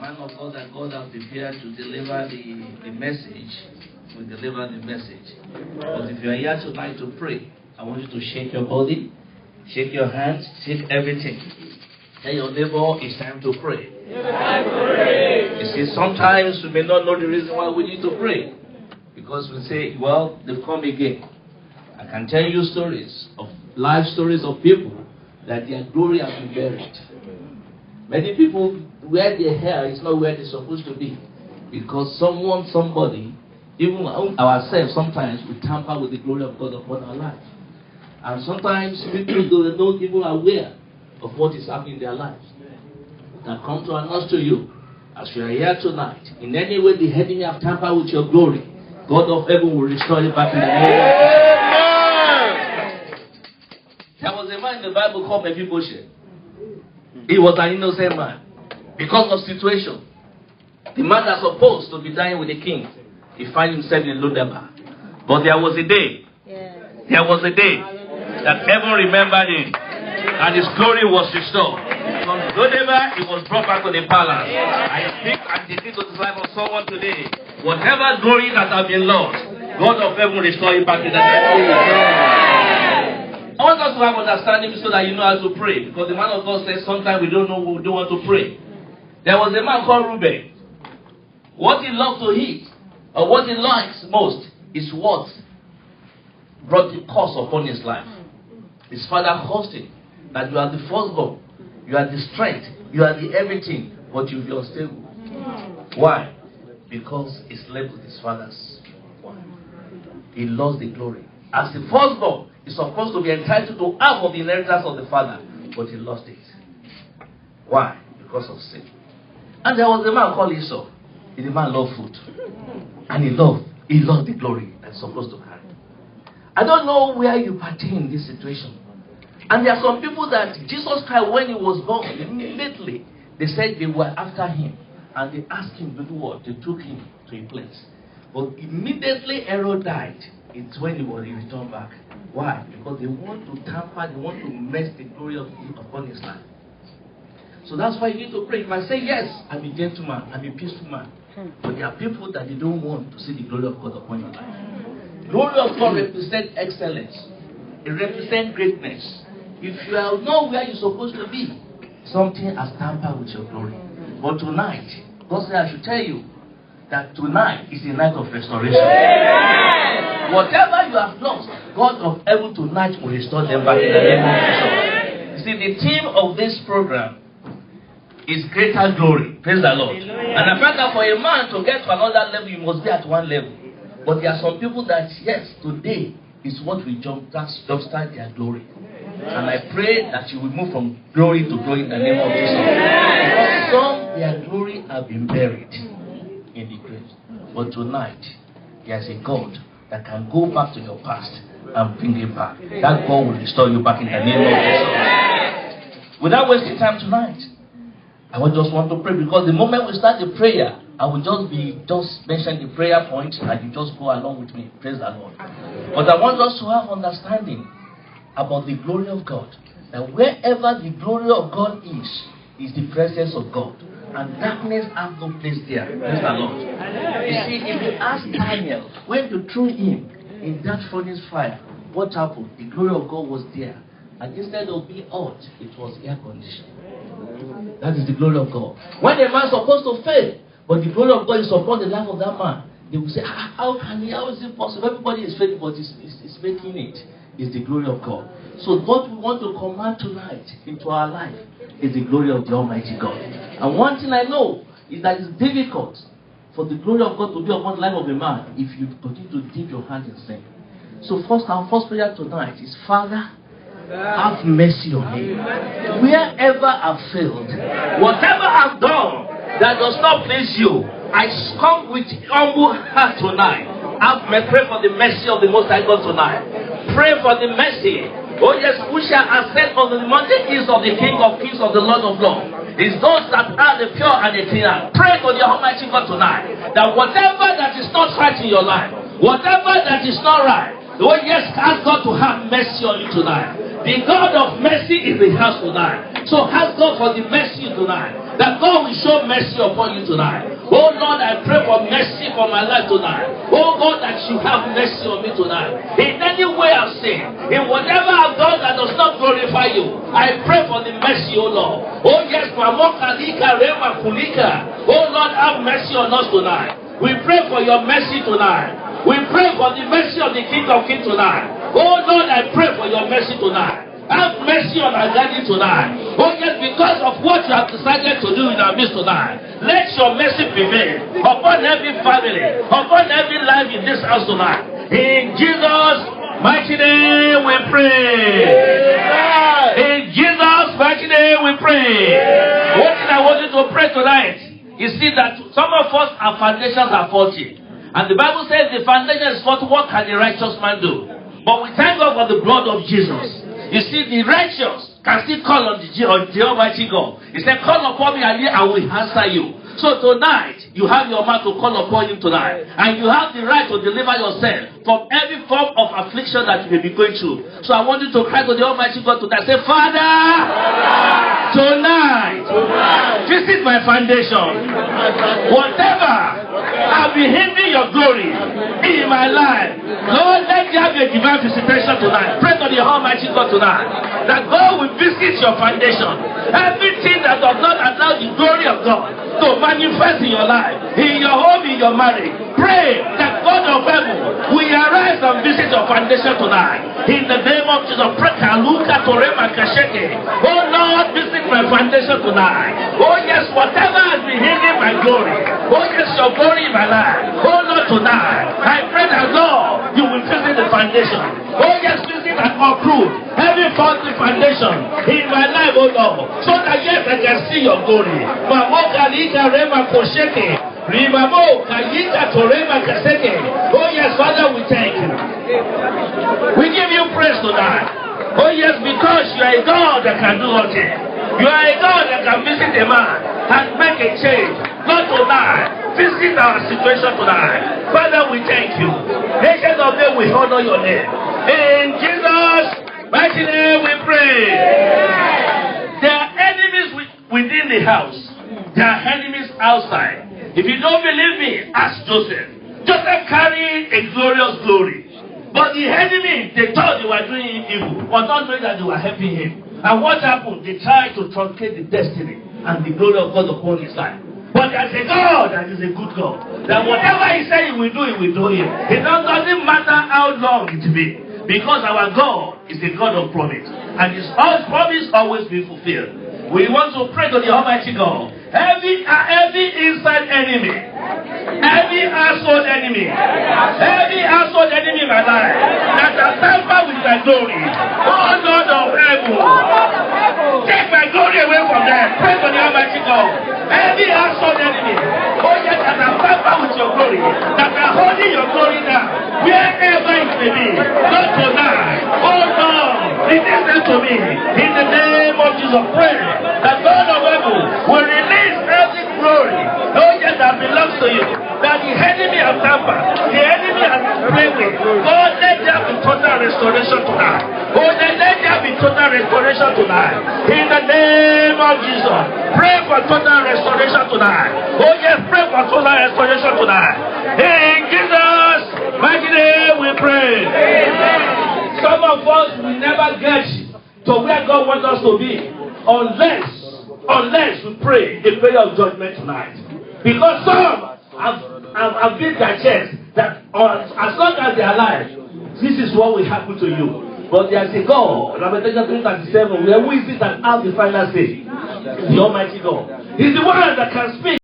man of God that God has prepared to deliver the message will deliver the message. But if you are here tonight to pray, I want you to shake your body, shake your hands, shake everything. Tell your neighbor it's time to pray. You see, sometimes we may not know the reason why we need to pray. Because we say, well, they've come again. I can tell you stories of life stories of people that their glory has been buried. Many people, where their hair is not where they're supposed to be. Because somebody, even ourselves, sometimes we tamper with the glory of God upon our life. And sometimes people are not even aware of what is happening in their lives. That come to announce to you, as you are here tonight, in any way the enemy have tampered with your glory, God of heaven will restore it back in the name of Jesus. There was a man in the Bible called Mephibosheth. He was an innocent man. Because of situation, the man that's supposed to be dying with the king, he found himself in Lodebar. But there was a day that heaven remembered him, and his glory was restored. From Lodebar, he was brought back to the palace. I speak and decree to the life of someone today, whatever glory that has been lost, God of heaven will restore it back in the name of Jesus. I want us to have understanding so that you know how to pray. Because the man of God says sometimes we don't know, we don't want to pray. There was a man called Reuben. What he loved to eat, or what he likes most, is what brought the curse upon his life. His father cursed him that you are the firstborn, you are the strength, you are the everything, but you'll be unstable. Why? Because he slept with his father's wife. He lost the glory. As the firstborn, he's supposed to be entitled to half of the inheritance of the father, but he lost it. Why? Because of sin. And there was a man called Esau. The man loved food. And he lost the glory that's supposed to carry. I don't know where you pertain in this situation. And there are some people that Jesus Christ, when he was born, immediately they said they were after him. And they asked him to do what? They took him to a place. But immediately Herod died. It's when he returned back. Why? Because they want to tamper, they want to mess the glory of him upon his life. So that's why you need to pray. You might say, yes, I'm a gentleman, I'm a peaceful man. But there are people that they don't want to see the glory of God upon your life. Glory of God represents excellence. It represents greatness. If you are not where you're supposed to be, something has tampered with your glory. But tonight, God said I should tell you that tonight is a night of restoration. Amen. Whatever you have lost, God of heaven tonight will restore them back in the name of Jesus. You see, the theme of this program is greater glory. Praise the Lord. And I find that for a man to get to another level, you must be at one level. But there are some people that, yes, today is what we jumpstart their glory. And I pray that you will move from glory to glory in the name of Jesus. Because some, their glory have been buried in the grave. But tonight, there's a God that can go back to your past and bring it back. That God will restore you back in the name of Jesus. Without wasting time tonight, I will just want to pray, because the moment we start the prayer, I will just mention the prayer points and you just go along with me. Praise the Lord. But I want us to have understanding about the glory of God. That wherever the glory of God is the presence of God. And darkness has no place there. Praise the Lord. You see, if you ask Daniel, when you threw him in that furnace fire, what happened? The glory of God was there. And instead of being hot, it was air conditioned. That is the glory of God. When a man is supposed to fail, but the glory of God is upon the life of that man, they will say, how is it possible? Everybody is failing, but it's making it. It's the glory of God. So what we want to command tonight into our life is the glory of the Almighty God. And one thing I know is that it's difficult for the glory of God to be upon the life of a man if you continue to dip your hand in sin. So our first prayer tonight is, Father, have mercy on me. Wherever I've failed, whatever I've done that does not please you, I come with humble heart tonight. Pray for the mercy of the Most High God tonight. Pray for the mercy. Oh yes, who shall ascend on the mountain is of the King of Kings, of the Lord of Lords. It's those that are the pure and the clean. Pray to the Almighty God tonight, that whatever that is not right in your life, whatever that is not right, oh yes, ask God to have mercy on you tonight. The God of mercy is in the house tonight. So ask God for the mercy tonight. That God will show mercy upon you tonight. Oh Lord, I pray for mercy for my life tonight. Oh God, that you have mercy on me tonight. In any way I've sinned, in whatever I've done that does not glorify you, I pray for the mercy, oh Lord. Oh yes, Mamokalika, Rema Kulika. Oh Lord, have mercy on us tonight. We pray for your mercy tonight. We pray for the mercy of the King of Kings tonight. Oh Lord, I pray for your mercy tonight. Have mercy on our gathering tonight. Oh yes, because of what you have decided to do in our midst tonight. Let your mercy prevail upon every family, upon every life in this house tonight. In Jesus' mighty name we pray. In Jesus' mighty name we pray. What I want you to pray tonight, you see that some of us, our foundations are faulty. And the Bible says the foundation is faulty. What can the righteous man do? But we thank God for the blood of Jesus. You see, the righteous can still call on the Almighty God. He said, call upon me and I will answer you. So tonight, you have your mouth to call upon him tonight. And you have the right to deliver yourself from every form of affliction that you may be going through. So I want you to cry to the Almighty God tonight. Say, Father, tonight, visit my foundation. Whatever I've been hindering your glory in my life, Lord, let there be a divine visitation tonight. Pray to the Almighty God tonight that God will visit your foundation. Everything that does not allow the glory of God to manifest in your life, in your home, in your marriage, pray that God of heaven will arise and visit your foundation tonight. In the name of Jesus, pray. Oh Lord, visit my foundation tonight. Oh yes, whatever has been hindering my glory, oh yes, your glory in my life. Oh Lord, tonight, I pray that Lord, you will visit the foundation. Oh yes, visit and uproot every faulty foundation in my life, oh Lord, so that yes, I can see your glory. Oh yes, Father, we thank you. We give you praise tonight. Oh yes, because you are a God that can do all things. You are a God that can visit a man and make a change. Not tonight. Visit our situation tonight. Father, we thank you. Ancient of days, we honor your name. In Jesus' mighty name we pray. There are enemies within the house. There are enemies outside. If you don't believe me, ask Joseph. Joseph carried a glorious glory. But the enemy, they thought they were doing him evil, but not knowing that they were helping him. And what happened? They tried to truncate the destiny and the glory of God upon his life. But there's a God that is a good God. That whatever he said he will do, he will do it. It doesn't matter how long it will be. Because our God is a God of promise. And his promise always be fulfilled. We want to pray to the Almighty God. Every inside enemy, every household enemy in my life that has tampered with my glory, oh Lord of heaven, take my glory away from them. Pray for the Almighty God. Every household enemy, oh yes, that has tampered with your glory, that are holding your glory down, wherever it may be, not tonight, oh Lord, release them to me. In the name of Jesus, pray that God of heaven will release every glory, oh yes, that belongs to you, that the enemy has tampered, the enemy has played with. God, let there be total restoration tonight. Oh, let there be total restoration tonight. In the name of Jesus, pray for total restoration tonight. Oh yes, pray for total restoration tonight. In Jesus' mighty name we pray. Amen. Some of us will never get to where God wants us to be unless we pray a prayer of judgment tonight. Because some have built their chest that as long as they are alive, this is what will happen to you. But there is a God, Revelation 3:37, where who is it that has the final say? The Almighty God. He's the one that can speak.